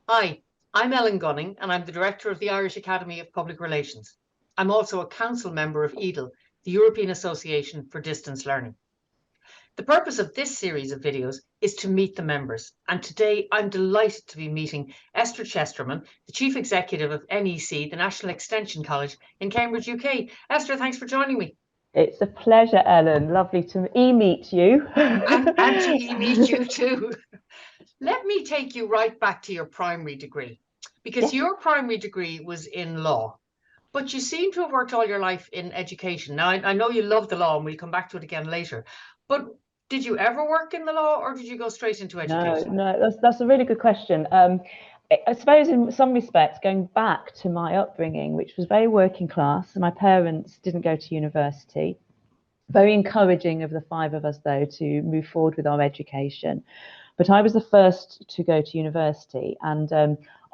Hi, I'm Ellen Gunning, and I'm the Director of the Irish Academy of Public Relations. I'm also a Council member of EDL, the European Association for Distance Learning. The purpose of this series of videos is to meet the members, and today I'm delighted to be meeting Esther Chesterman, the Chief Executive of NEC, the National Extension College in Cambridge, UK. Esther, thanks for joining me. It's a pleasure, Ellen. Lovely to meet you. And to meet you too. Let me take you right back to your primary degree, because Yes. your primary degree was in law. But you seem to have worked all your life in education. Now, I know you love the law, and we'll come back to it again later. But did you ever work in the law, or did you go straight into No, education? no, that's a really good question. I suppose in some respects, going back to my upbringing, which was very working class, my parents didn't go to university. Very encouraging of the five of us, though, to move forward with our education. But I was the first to go to university, and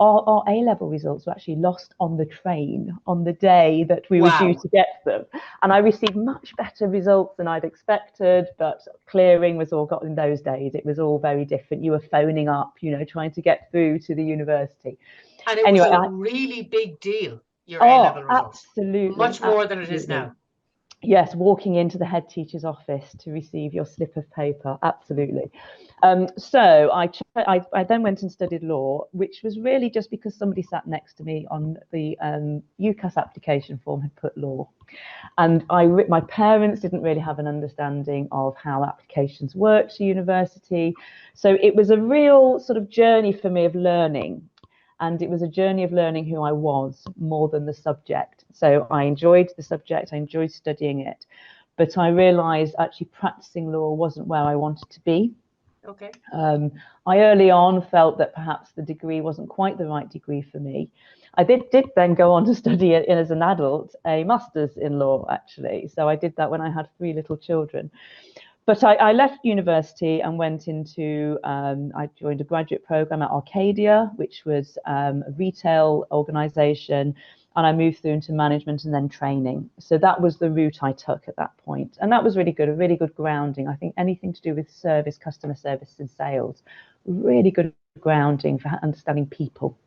our A-level results were actually lost on the train on the day that we were due Wow. to get them. And I received much better results than I'd expected, but clearing was all got in those days. It was all very different. You were phoning up, trying to get through to the university. And it was Anyway, a really big deal, your oh, A-level results, absolutely, much more than it is absolutely. now. Yes, walking into the head teacher's office to receive your slip of paper, absolutely. So I then went and studied law, which was really just because somebody sat next to me on the UCAS application form had put law. And my parents didn't really have an understanding of how applications work to university. So it was a real sort of journey for me of learning. And it was a journey of learning who I was more than the subject. So I enjoyed the subject, I enjoyed studying it, but I realized actually practicing law wasn't where I wanted to be. Okay. I early on felt that perhaps the degree wasn't quite the right degree for me. I did then go on to study as an adult a master's in law, actually. So I did that when I had three little children. But I left university and went into, I joined a graduate program at Arcadia, which was a retail organization, and I moved through into management and then training. So that was the route I took at that point. And that was really good, a really good grounding. I think anything to do with service, customer service and sales, really good grounding for understanding people.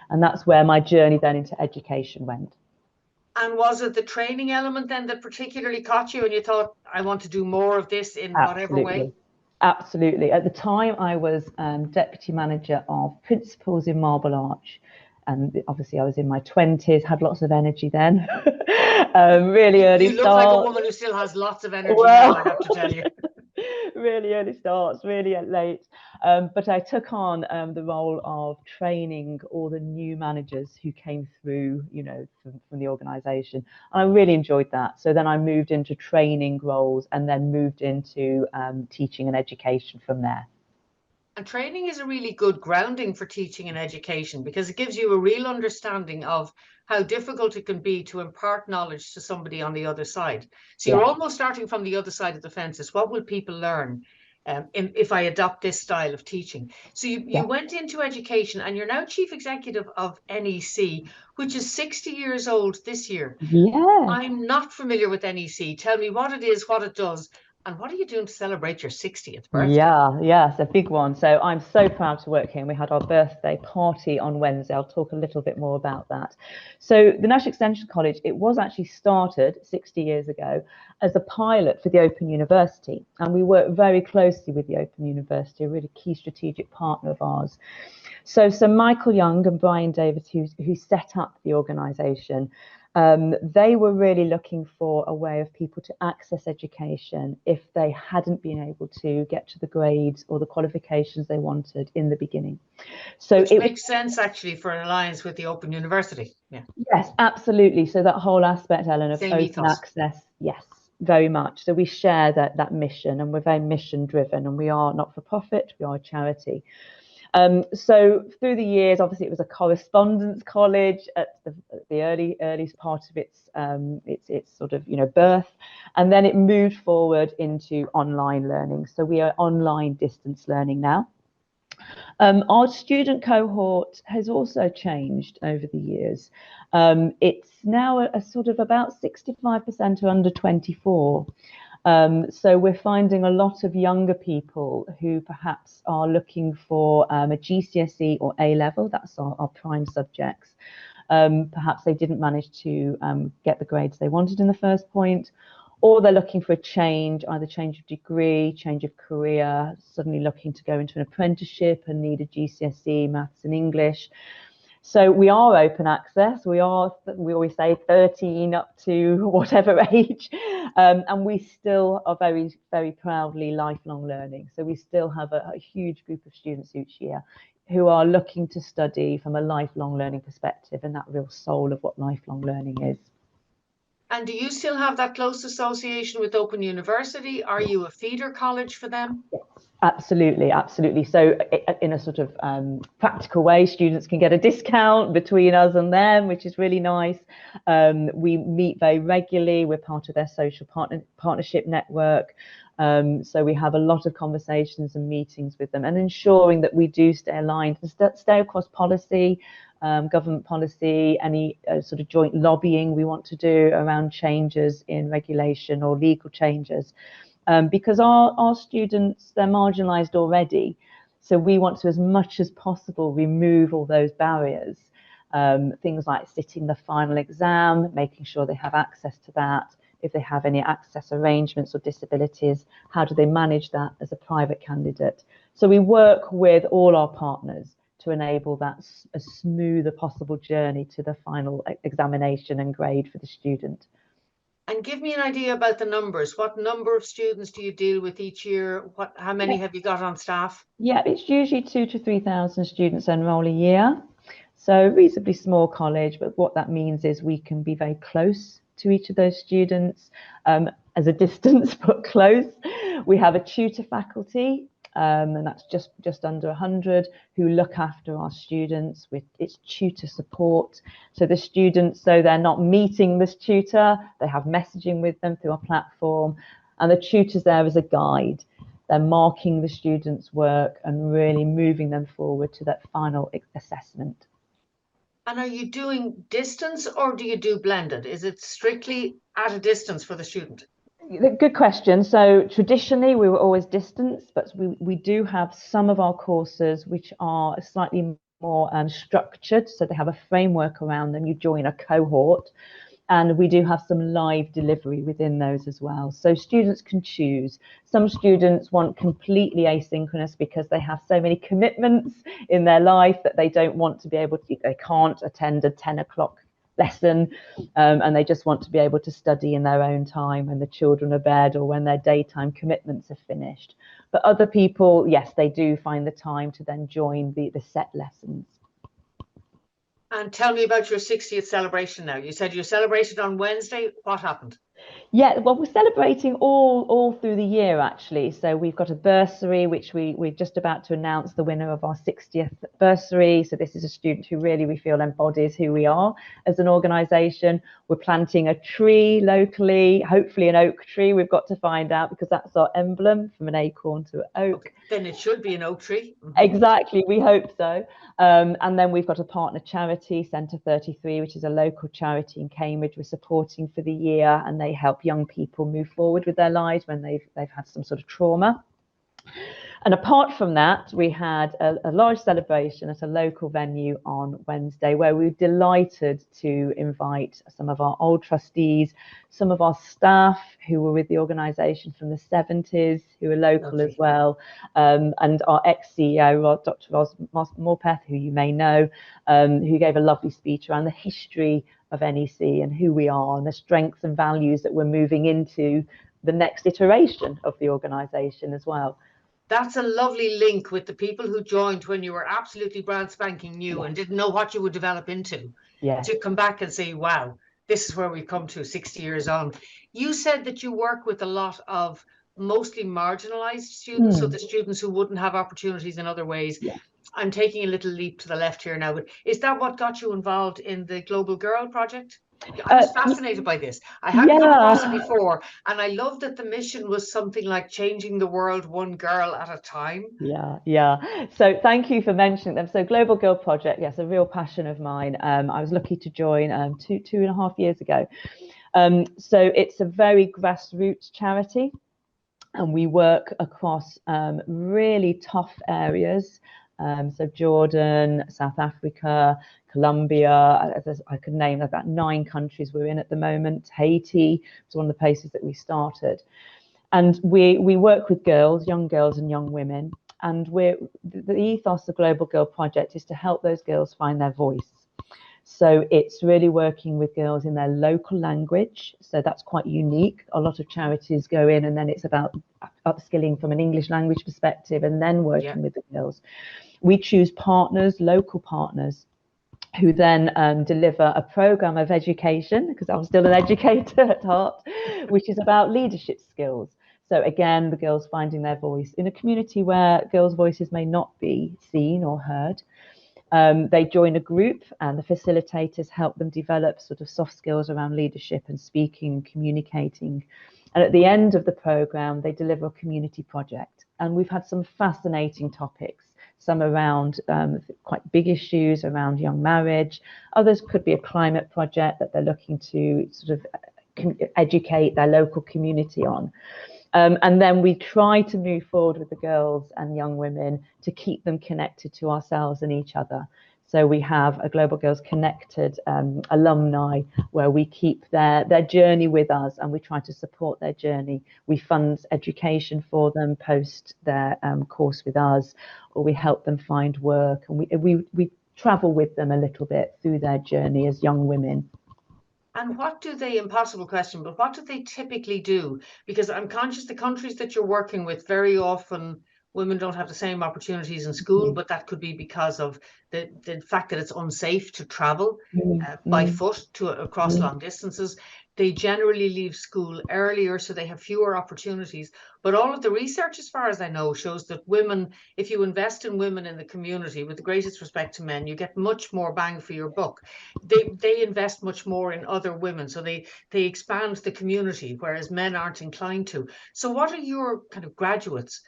And that's where my journey then into education went. And was it the training element then that particularly caught you and you thought, I want to do more of this in whatever way? Absolutely. Absolutely. At the time, I was deputy manager of principals in Marble Arch. And obviously, I was in my 20s, had lots of energy then. Really early You look like a start. woman who still has lots of energy now, I have Well, to tell you. really early starts, really late. But I took on the role of training all the new managers who came through, from the organisation. And I really enjoyed that. So then I moved into training roles and then moved into teaching and education from there. And training is a really good grounding for teaching and education because it gives you a real understanding of how difficult it can be to impart knowledge to somebody on the other side. So you're Yeah, almost starting from the other side of the fences. What will people learn if I adopt this style of teaching? So you yeah, went into education and you're now chief executive of NEC, which is 60 years old this year. yeah. I'm not familiar with NEC. Tell me what it is, what it does, and what are you doing to celebrate your 60th birthday? Yeah, it's a big one. So I'm so proud to work here. And we had our birthday party on Wednesday. I'll talk a little bit more about that. So the National Extension College, it was actually started 60 years ago as a pilot for the Open University. And we work very closely with the Open University, a really key strategic partner of ours. So Michael Young and Brian Davis, who set up the organisation, they were really looking for a way of people to access education if they hadn't been able to get to the grades or the qualifications they wanted in the beginning. So Which it was, makes sense actually for an alliance with the Open University. Yeah, yes, absolutely. So that whole aspect, Ellen, of same open ethos. access, yes, very much. So we share that mission, and we're very mission driven, and we are not for profit, we are a charity. So through the years, obviously, it was a correspondence college at the earliest part of its sort of birth, and then it moved forward into online learning. So we are online distance learning now. Our student cohort has also changed over the years. It's now a sort of about 65% are under 24. So we're finding a lot of younger people who perhaps are looking for a GCSE or A level. That's our prime subjects. Perhaps they didn't manage to get the grades they wanted in the first point, or they're looking for a change, either change of degree, change of career, suddenly looking to go into an apprenticeship and need a GCSE, maths and English. So we are open access. We always say 13 up to whatever age, and we still are very, very proudly lifelong learning. So we still have a huge group of students each year who are looking to study from a lifelong learning perspective, and that real soul of what lifelong learning is. And do you still have that close association with Open University? Are you a feeder college for them? Yes, absolutely, absolutely. So in a sort of practical way, students can get a discount between us and them, which is really nice. We meet very regularly. We're part of their social partnership network. So we have a lot of conversations and meetings with them, and ensuring that we do stay aligned and stay across policy, government policy, any sort of joint lobbying we want to do around changes in regulation or legal changes. Because our students, they're marginalised already. So we want to, as much as possible, remove all those barriers. Things like sitting the final exam, making sure they have access to that. If they have any access arrangements or disabilities, how do they manage that as a private candidate? So we work with all our partners to enable that as smooth a possible journey to the final examination and grade for the student. And give me an idea about the numbers. What number of students do you deal with each year? How many have you got on staff? Yeah, it's usually 2,000 to 3,000 students enroll a year. So reasonably small college, but what that means is we can be very close to each of those students as a distance, but close. We have a tutor faculty, and that's just under 100 who look after our students with its tutor support. So the students, so they're not meeting this tutor, they have messaging with them through our platform, and the tutor's there as a guide. They're marking the students' work and really moving them forward to that final assessment. And are you doing distance or do you do blended? Is it strictly at a distance for the student? Good question. So traditionally we were always distance, but we do have some of our courses which are slightly more structured. So they have a framework around them. You join a cohort, and we do have some live delivery within those as well. So students can choose. Some students want completely asynchronous because they have so many commitments in their life that they don't want to be able to, they can't attend a 10 o'clock lesson, and they just want to be able to study in their own time when the children are bed or when their daytime commitments are finished. But other people, yes, they do find the time to then join the set lessons. And tell me about your 60th celebration now. You said you celebrated on Wednesday. What happened? Yeah, well, we're celebrating all through the year, actually. So we've got a bursary, which we're just about to announce the winner of our 60th bursary. So this is a student who really, we feel, embodies who we are as an organisation. We're planting a tree locally, hopefully an oak tree. We've got to find out, because that's our emblem, from an acorn to an oak. Okay, then it should be an oak tree. Exactly, we hope so. And then we've got a partner charity, Centre 33, which is a local charity in Cambridge we're supporting for the year, and they help young people move forward with their lives when they've had some sort of trauma. And apart from that, we had a large celebration at a local venue on Wednesday, where we were delighted to invite some of our old trustees, some of our staff who were with the organisation from the 70s, who are local as well, and our ex-CEO, Dr. Ros Morpeth, who you may know, who gave a lovely speech around the history of NEC and who we are and the strengths and values that we're moving into the next iteration of the organisation as well. That's a lovely link with the people who joined when you were absolutely brand spanking new and didn't know what you would develop into. To come back and say, wow, this is where we've come to 60 years on. You said that you work with a lot of mostly marginalized students, so the students who wouldn't have opportunities in other ways. I'm taking a little leap to the left here now, but is that what got you involved in the Global Girl Project? I was fascinated by this. I hadn't come across it before, and I love that the mission was something like changing the world one girl at a time. So thank you for mentioning them. So Global Girl Project, yes, a real passion of mine. I was lucky to join 2.5 years ago. So it's a very grassroots charity, and we work across really tough areas. So Jordan, South Africa, Colombia, I could name about 9 countries we're in at the moment. Haiti was one of the places that we started. And we work with girls, young girls and young women. And the ethos of Global Girl Project is to help those girls find their voice. So it's really working with girls in their local language. So that's quite unique. A lot of charities go in and then it's about upskilling from an English language perspective and then working with the girls. We choose partners, local partners, who then deliver a program of education, because I'm still an educator at heart, which is about leadership skills. So again, the girls finding their voice in a community where girls' voices may not be seen or heard. They join a group and the facilitators help them develop sort of soft skills around leadership and speaking and communicating. And at the end of the program, they deliver a community project. And we've had some fascinating topics, some around quite big issues around young marriage. Others could be a climate project that they're looking to sort of educate their local community on. And then we try to move forward with the girls and young women to keep them connected to ourselves and each other. So we have a Global Girls Connected alumni where we keep their journey with us and we try to support their journey. We fund education for them post their course with us, or we help them find work, and we travel with them a little bit through their journey as young women. And what do they, impossible question, but what do they typically do? Because I'm conscious the countries that you're working with, very often women don't have the same opportunities in school, but that could be because of the fact that it's unsafe to travel by foot across long distances. They generally leave school earlier, so they have fewer opportunities. But all of the research, as far as I know, shows that women, if you invest in women in the community, with the greatest respect to men, you get much more bang for your buck. They invest much more in other women, so they expand the community, whereas men aren't inclined to. So what are your kind of graduates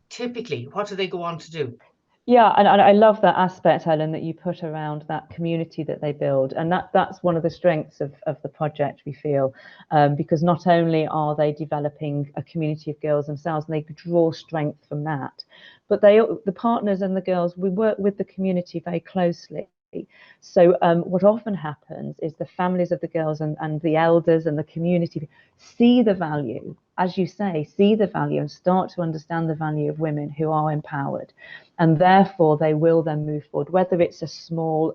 typically? What do they go on to do? Yeah, and I love that aspect, Helen, that you put around that community that they build. And that's one of the strengths of the project, we feel, because not only are they developing a community of girls themselves, and they draw strength from that, but the partners and the girls, we work with the community very closely. So what often happens is the families of the girls and the elders and the community see the value, as you say, see the value and start to understand the value of women who are empowered. And therefore, they will then move forward, whether it's a small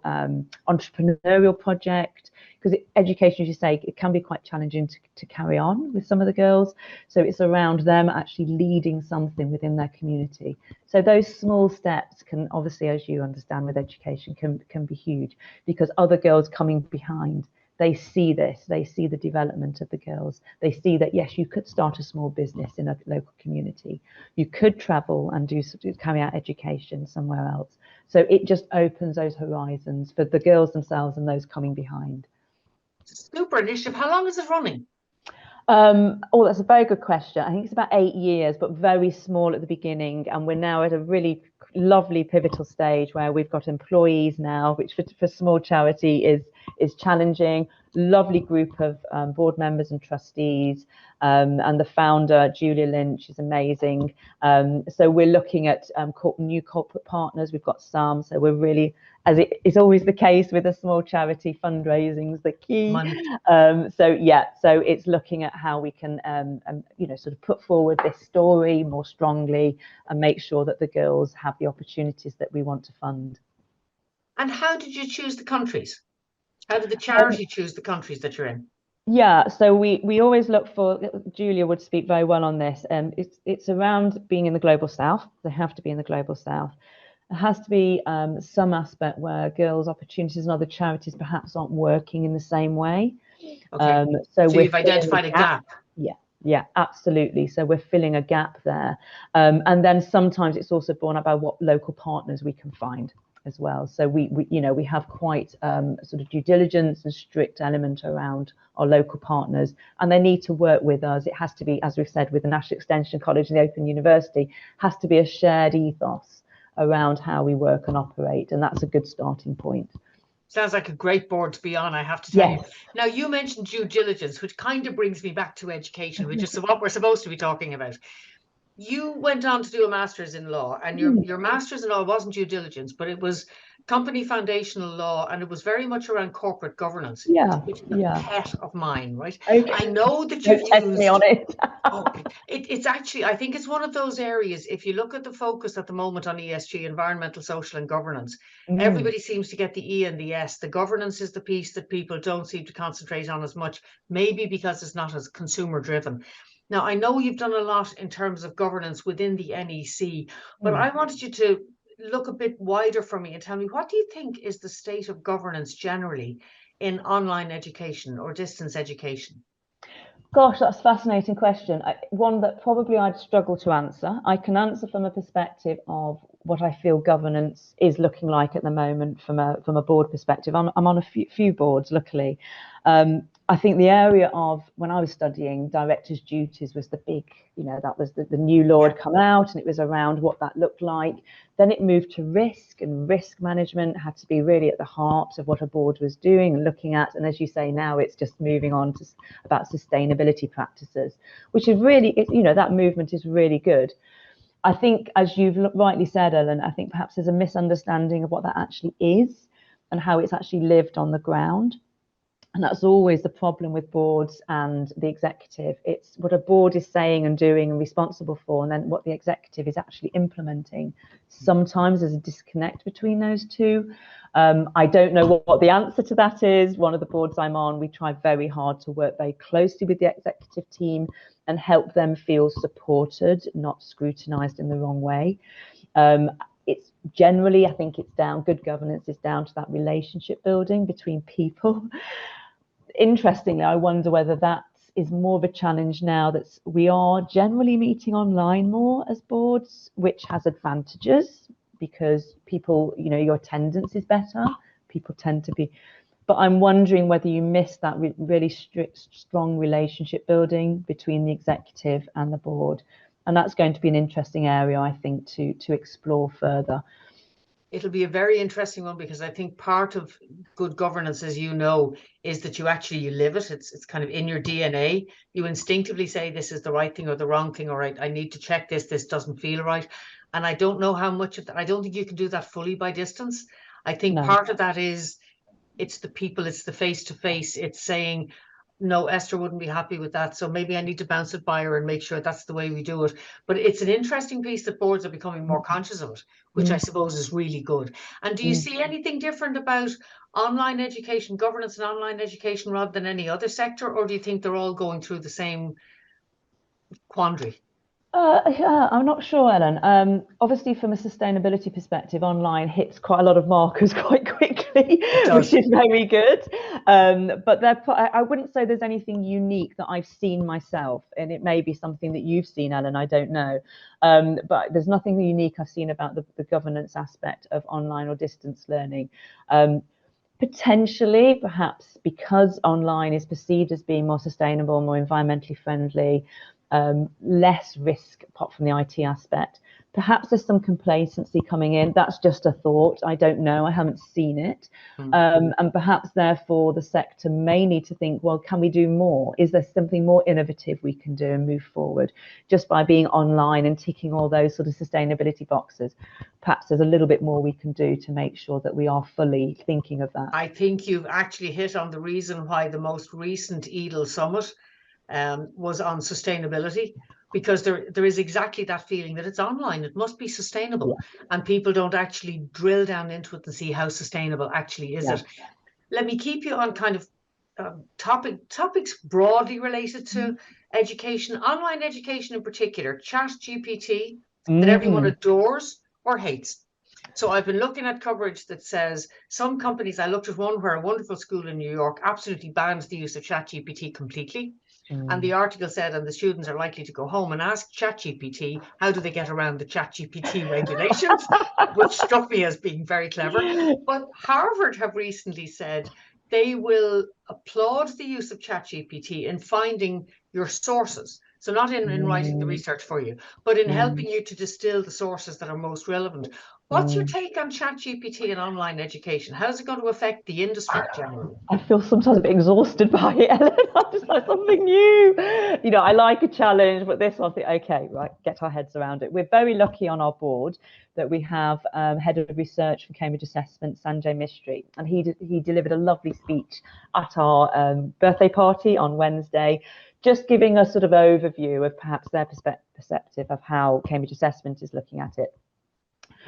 entrepreneurial project, because education, as you say, it can be quite challenging to carry on with some of the girls. So it's around them actually leading something within their community. So those small steps can obviously, as you understand with education, can be huge, because other girls coming behind, they see this, they see the development of the girls. They see that, yes, you could start a small business in a local community. You could travel and carry out education somewhere else. So it just opens those horizons for the girls themselves and those coming behind. Super initiative. How long is it running? Oh, that's a very good question. I think it's about 8 years, but very small at the beginning. And we're now at a really lovely pivotal stage where we've got employees now, which for small charity is challenging. Lovely group of board members and trustees, and the founder, Julia Lynch, is amazing. So we're looking at new corporate partners. We've got some, so we're really, as it is always the case with a small charity, fundraising is the key. So it's looking at how we can sort of put forward this story more strongly and make sure that the girls have the opportunities that we want to fund. And how did you choose the countries? How did the charity choose the countries that you're in? Yeah, so we always look for, Julia would speak very well on this, it's around being in the global south. They have to be in the global south. There has to be some aspect where girls' opportunities and other charities perhaps aren't working in the same way. Okay. So you've identified a gap. Yeah, absolutely. So we're filling a gap there. And then sometimes it's also borne out by what local partners we can find as well. So we have quite sort of due diligence and strict element around our local partners, and they need to work with us. It has to be, as we've said, with the National Extension College and the Open University, has to be a shared ethos around how we work and operate, and that's a good starting point. Sounds like a great board to be on, I have to tell you. Yes. Now, you mentioned due diligence, which kind of brings me back to education, which is what we're supposed to be talking about. You went on to do a master's in law, and your master's in law wasn't due diligence, but it was company foundational law, and it was very much around corporate governance, Yeah, which is a yeah. pet of mine, right? Okay. I know that Don't you've test me on used. it. Oh, it's actually, I think it's one of those areas, if you look at the focus at the moment on ESG, environmental, social, and governance, everybody seems to get the E and the S. The governance is the piece that people don't seem to concentrate on as much, maybe because it's not as consumer driven. Now, I know you've done a lot in terms of governance within the NEC, but I wanted you to look a bit wider for me and tell me, what do you think is the state of governance generally in online education or distance education? Gosh, that's a fascinating question. One that probably I'd struggle to answer. I can answer from a perspective of what I feel governance is looking like at the moment from a board perspective. I'm on a few boards, luckily. I think the area of, when I was studying, directors' duties was the big, that was the new law had come out, and it was around what that looked like. Then it moved to risk, and risk management had to be really at the heart of what a board was doing and looking at. And as you say, now it's just moving on to about sustainability practices, which is really, that movement is really good. I think, as you've rightly said, Ellen, I think perhaps there's a misunderstanding of what that actually is and how it's actually lived on the ground. And that's always the problem with boards and the executive. It's what a board is saying and doing and responsible for, and then what the executive is actually implementing. Sometimes there's a disconnect between those two. I don't know what the answer to that is. One of the boards I'm on, we try very hard to work very closely with the executive team and help them feel supported, not scrutinized in the wrong way. It's generally, I think it's down, good governance is down to that relationship building between people. Interestingly, I wonder whether that is more of a challenge now that we are generally meeting online more as boards, which has advantages because people, your attendance is better. People tend to be, but I'm wondering whether you miss that really strict, strong relationship building between the executive and the board. And that's going to be an interesting area, I think, to explore further. It'll be a very interesting one, because I think part of good governance, as you know, is that you live it. It's kind of in your DNA. You instinctively say this is the right thing or the wrong thing, or I need to check this. This doesn't feel right. And I don't know how much of that. I don't think you can do that fully by distance. I think part of that is it's the people, it's the face to face. It's saying, no, Esther wouldn't be happy with that, so maybe I need to bounce it by her and make sure that's the way we do it. But it's an interesting piece that boards are becoming more conscious of it, which I suppose is really good. And do you see anything different about online education, governance and online education, rather than any other sector, or do you think they're all going through the same quandary? Yeah, I'm not sure, Ellen. Obviously, from a sustainability perspective, online hits quite a lot of markers quite quickly, which is very good. But I wouldn't say there's anything unique that I've seen myself, and it may be something that you've seen, Ellen, I don't know. But there's nothing unique I've seen about the governance aspect of online or distance learning. Potentially, perhaps because online is perceived as being more sustainable, more environmentally friendly, less risk apart from the IT aspect. Perhaps there's some complacency coming in. That's just a thought. I don't know. I haven't seen it. And perhaps, therefore, the sector may need to think, well, can we do more? Is there something more innovative we can do and move forward just by being online and ticking all those sort of sustainability boxes? Perhaps there's a little bit more we can do to make sure that we are fully thinking of that. I think you've actually hit on the reason why the most recent EDL summit was on sustainability, because there is exactly that feeling that it's online, it must be sustainable, and people don't actually drill down into it and see how sustainable actually is it. Let me keep you on kind of topics broadly related to education, online education in particular, chat GPT, that everyone adores or hates. So I've been looking at coverage that says some companies, I looked at one where a wonderful school in New York absolutely bans the use of ChatGPT completely. And the article said, and the students are likely to go home and ask ChatGPT, how do they get around the ChatGPT regulations, which struck me as being very clever. But Harvard have recently said they will applaud the use of ChatGPT in finding your sources. So not in writing the research for you, but in helping you to distill the sources that are most relevant. What's your take on ChatGPT and online education? How's it going to affect the industry generally? I feel sometimes a bit exhausted by it, Ellen. I just like something new. You know, I like a challenge, but this one, I think, okay, right, get our heads around it. We're very lucky on our board that we have head of research from Cambridge Assessment, Sanjay Mistry, and he delivered a lovely speech at our birthday party on Wednesday, just giving a sort of overview of perhaps their perspective of how Cambridge Assessment is looking at it.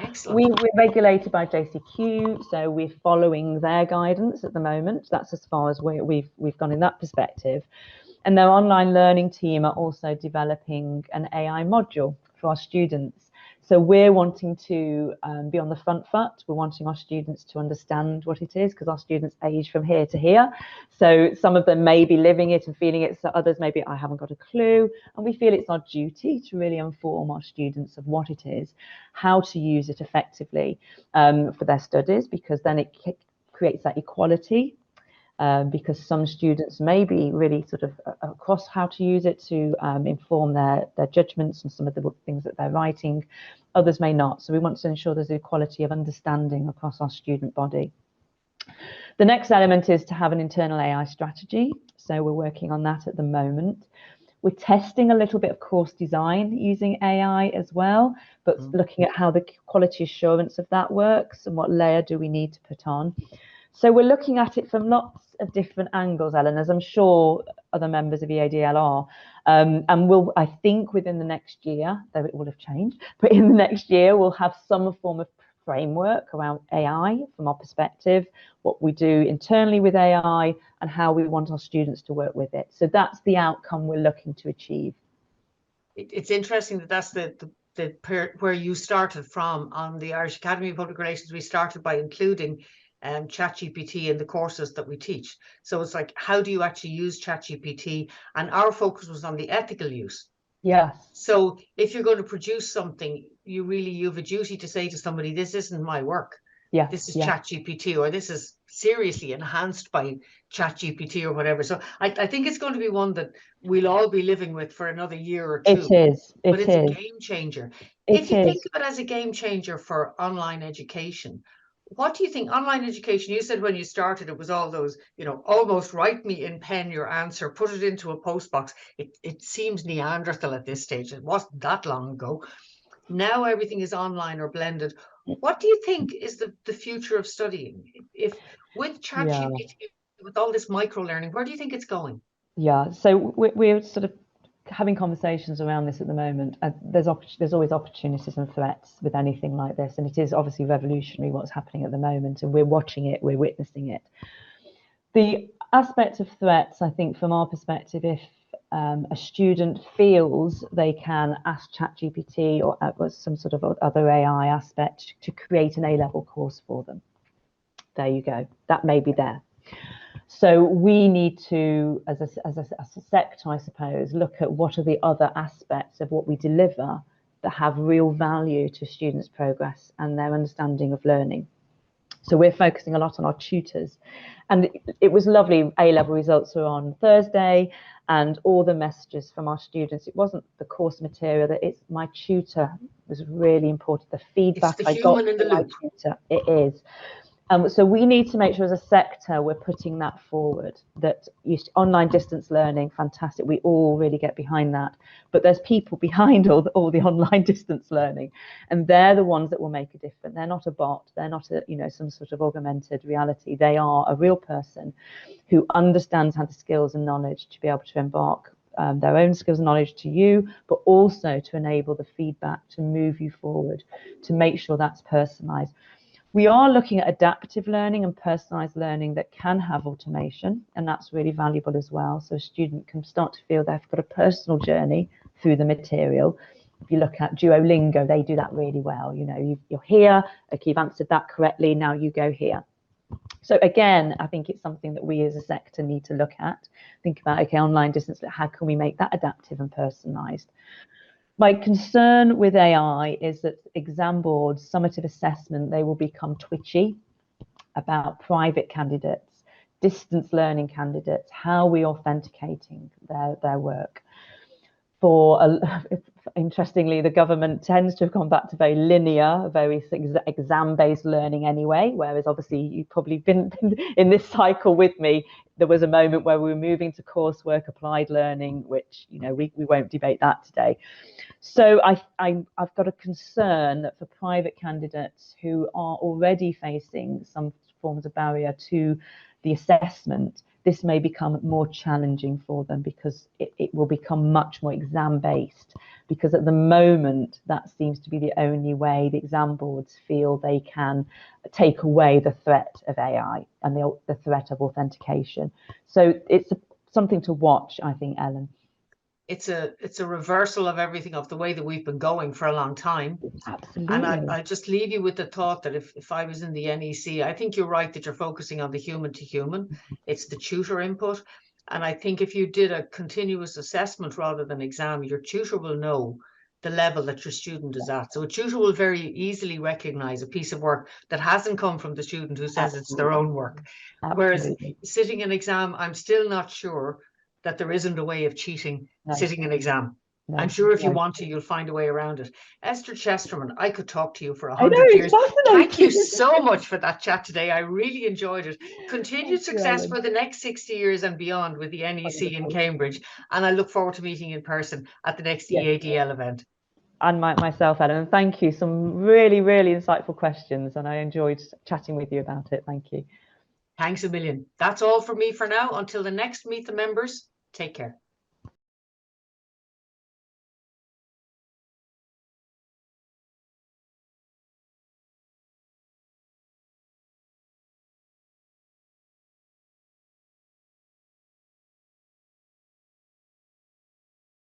Excellent. We're regulated by JCQ, so we're following their guidance at the moment. That's as far as we've gone in that perspective. And their online learning team are also developing an AI module for our students. So we're wanting to be on the front foot. We're wanting our students to understand what it is, because our students age from here to here. So some of them may be living it and feeling it, so others maybe I haven't got a clue. And we feel it's our duty to really inform our students of what it is, how to use it effectively for their studies, because then it creates that equality. Because some students may be really sort of across how to use it to inform their judgments and some of the things that they're writing. Others may not. So we want to ensure there's equality of understanding across our student body. The next element is to have an internal AI strategy. So we're working on that at the moment. We're testing a little bit of course design using AI as well, but looking at how the quality assurance of that works and what layer do we need to put on. So we're looking at it from lots of different angles, Ellen, as I'm sure other members of EADL are. And we'll, I think within the next year, though it will have changed, but in the next year, we'll have some form of framework around AI from our perspective, what we do internally with AI and how we want our students to work with it. So that's the outcome we're looking to achieve. It's interesting that that's where you started from. On the Irish Academy of Public Relations, we started by including ChatGPT in the courses that we teach. So it's like, how do you actually use ChatGPT? And our focus was on the ethical use. Yes. So if you're going to produce something, you have a duty to say to somebody, this isn't my work. Yes. This is ChatGPT, or this is seriously enhanced by ChatGPT or whatever. So I think it's going to be one that we'll all be living with for another year or two. It is. But it's a game changer. If you think of it as a game changer for online education, what do you think? Online education, you said when you started, it was all those, almost write me in pen your answer, put it into a post box. It seems Neanderthal at this stage. It wasn't that long ago. Now everything is online or blended. What do you think is the future of studying? If with ChatGPT, with all this micro learning, where do you think it's going? Yeah, so we're sort of having conversations around this at the moment. There's always opportunities and threats with anything like this, and it is obviously revolutionary what's happening at the moment, and we're watching it, we're witnessing it. The aspect of threats, I think, from our perspective, if a student feels they can ask ChatGPT or some sort of other AI aspect to create an A-level course for them, there you go. That may be there. So we need to, as a sector, I suppose, look at what are the other aspects of what we deliver that have real value to students' progress and their understanding of learning. So we're focusing a lot on our tutors. And it was lovely. A-level results were on Thursday, and all the messages from our students, it wasn't the course material, that it's my tutor was really important. The feedback I got from my tutor, it is. So we need to make sure as a sector we're putting that forward, that online distance learning, fantastic, we all really get behind that, but there's people behind all the online distance learning, and they're the ones that will make a difference. They're not a bot, they're not some sort of augmented reality. They are a real person who understands how the skills and knowledge to be able to embark their own skills and knowledge to you, but also to enable the feedback to move you forward, to make sure that's personalized. We are looking at adaptive learning and personalised learning that can have automation, and that's really valuable as well. So a student can start to feel they've got a personal journey through the material. If you look at Duolingo, they do that really well. You're here, okay, you've answered that correctly, now you go here. So again, I think it's something that we as a sector need to look at. Think about, okay, online distance, how can we make that adaptive and personalised? My concern with AI is that exam boards, summative assessment, they will become twitchy about private candidates, distance learning candidates, how we authenticating their work. For Interestingly, the government tends to have gone back to very linear, very exam-based learning anyway, whereas obviously you've probably been in this cycle with me. There was a moment where we were moving to coursework, applied learning, which, you know, we won't debate that today. So I've got a concern that for private candidates who are already facing some forms of barrier to the assessment, this may become more challenging for them, because it will become much more exam based, because at the moment that seems to be the only way the exam boards feel they can take away the threat of AI and the threat of authentication. So it's something to watch, I think, Ellen. It's a reversal of everything, of the way that we've been going for a long time. Absolutely. And I'll just leave you with the thought that if I was in the NEC, I think you're right that you're focusing on the human to human. It's the tutor input. And I think if you did a continuous assessment rather than exam, your tutor will know the level that your student is at. So a tutor will very easily recognize a piece of work that hasn't come from the student who says it's their own work. Whereas sitting an exam, I'm still not sure that there isn't a way of cheating sitting an exam. No, I'm sure if you want to, you'll find a way around it. Esther Chesterman, I could talk to you for 100 years. Thank you so much for that chat today. I really enjoyed it. Continued success for the next 60 years and beyond with the NEC in Cambridge. And I look forward to meeting in person at the next EADL event. And myself, Ellen, and thank you. Some really, really insightful questions, and I enjoyed chatting with you about it. Thank you. Thanks a million. That's all from me for now. Until the next Meet the Members, take care.